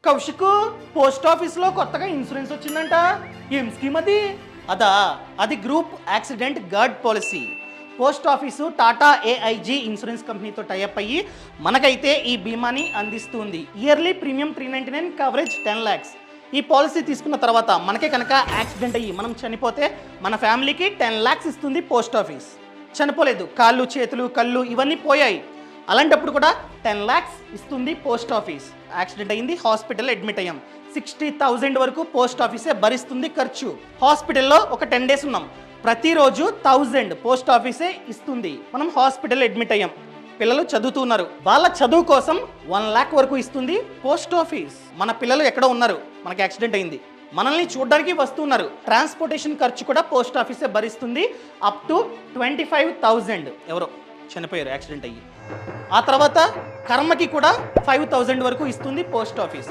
Kaushik, post ఆఫీస్లో కొత్తగా insurance వచ్చిందంట. ఏం స్కీమ్ అది? అది group accident guard policy. Post office Tata AIG insurance కంపెనీతో టైఅప్ అయ్యి మనకైతే ఈ బీమాని అందిస్తుంది. Yearly premium 399, coverage 10 lakhs. ఈ పాలసీ తీసుకున్న తర్వాత మనకే కనుక యాక్సిడెంట్ అయ్యి మనం చనిపోతే మన ఫ్యామిలీకి 10 lakhs ఇస్తుంది పోస్ట్ ఆఫీస్. చనిపోలేదు, కాళ్ళు చేతులు కళ్ళు ఇవన్నీ పోయాయి, అలాంటప్పుడు కూడా 10 lakhs ఇస్తుంది పోస్ట్ ఆఫీస్. యాక్సిడెంట్ అయింది, హాస్పిటల్ అడ్మిట్ అయ్యాం, 60,000 వరకు పోస్ట్ ఆఫీసే భరిస్తుంది ఖర్చు. హాస్పిటల్లో ఒక 10 days ఉన్నాం, ప్రతిరోజు 1000 పోస్ట్ ఆఫీసే ఇస్తుంది. మనం హాస్పిటల్ అడ్మిట్ అయ్యాం, పిల్లలు చదువుతున్నారు, వాళ్ళ చదువు కోసం 1 lakh వరకు ఇస్తుంది పోస్ట్ ఆఫీస్. మన పిల్లలు ఎక్కడో ఉన్నారు, మనకి యాక్సిడెంట్ అయింది, మనల్ని చూడడానికి వస్తున్నారు, ట్రాన్స్పోర్టేషన్ ఖర్చు కూడా పోస్ట్ ఆఫీసే భరిస్తుంది అప్ టు 25,000. ఎవరో చనిపోయారు యాక్సిడెంట్ అయ్యి. ఆ తర్వాత కర్మకి కూడా 5,000 వరకు ఇస్తుంది పోస్ట్ ఆఫీస్.